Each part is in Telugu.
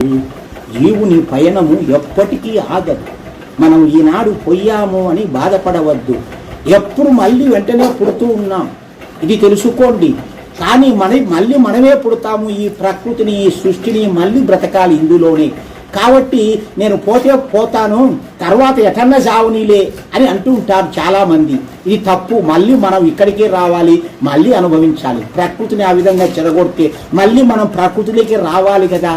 జీవుని పయనము ఎప్పటికీ ఆగదు. మనం ఈనాడు పోయాము అని బాధపడవద్దు. ఎప్పుడు మళ్ళీ వెంటనే పుడుతూ ఉన్నాం, ఇది తెలుసుకోండి. కానీ మళ్ళీ మనమే పుడతాము. ఈ ప్రకృతిని, ఈ సృష్టిని మళ్ళీ బ్రతకాలి ఇందులోనే. కాబట్టి నేను పోతే పోతాను, తర్వాత ఎటన్నా సావునీలే అని అంటూ ఉంటారు చాలామంది. ఇది తప్పు. మళ్ళీ మనం ఇక్కడికే రావాలి, మళ్ళీ అనుభవించాలి. ప్రకృతిని ఆ విధంగా చెడగొడితే మళ్ళీ మనం ప్రకృతిలోకి రావాలి కదా.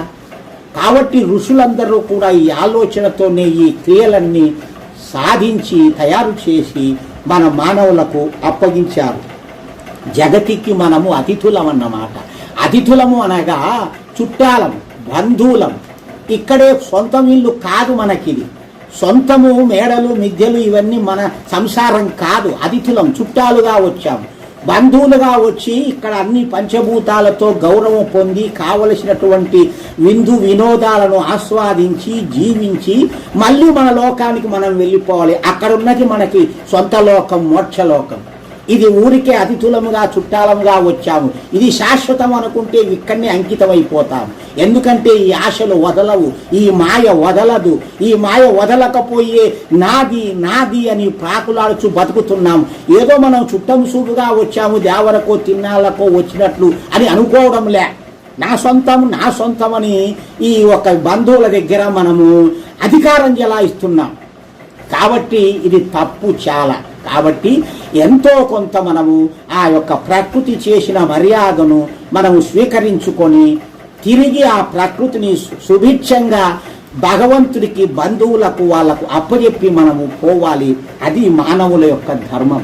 కాబట్టి ఋషులందరూ కూడా ఈ ఆలోచనతోనే ఈ క్రియలన్నీ సాధించి తయారు చేసి మన మానవులకు అప్పగించారు. జగతికి మనము అతిథులం అన్నమాట. అతిథులము అనగా చుట్టాలం, బంధువులం. ఇక్కడే సొంతం ఇల్లు కాదు మనకిది. సొంతము మేడలు, మిద్దెలు ఇవన్నీ మన సంసారం కాదు. అతిథులం, చుట్టాలుగా వచ్చాము, బంధువులుగా వచ్చి ఇక్కడ అన్ని పంచభూతాలతో గౌరవం పొంది కావలసినటువంటి విందు వినోదాలను ఆస్వాదించి జీవించి మళ్ళీ మన లోకానికి మనం వెళ్ళిపోవాలి. అక్కడ ఉన్నది మనకి సొంత లోకం, మోక్షలోకం. ఇది ఊరికే అతిథులముగా చుట్టాలముగా వచ్చాము, ఇది శాశ్వతం అనుకుంటే ఇక్కడనే అంకితమైపోతాము. ఎందుకంటే ఈ ఆశలు వదలవు, ఈ మాయ వదలదు. ఈ మాయ వదలకపోయే నాది నాది అని ప్రాకులాడుచు బతుకుతున్నాం. ఏదో మనం చుట్టం చూపుగా వచ్చాము, దేవరకో తిన్నాళ్ళకో వచ్చినట్లు అని అనుకోవడంలే. నా సొంతం అని ఈ ఒక బంధువుల దగ్గర మనము అధికారం చెలాయిస్తున్నాం. కాబట్టి ఇది తప్పు చాలా. కాబట్టి ఎంతో కొంత మనము ఆ యొక్క ప్రకృతి చేసిన మర్యాదను మనము స్వీకరించుకొని తిరిగి ఆ ప్రకృతిని సుభిక్షంగా భగవంతుడికి, బంధువులకు, వాళ్లకు అప్పచెప్పి మనము పోవాలి. అది మానవుల యొక్క ధర్మం.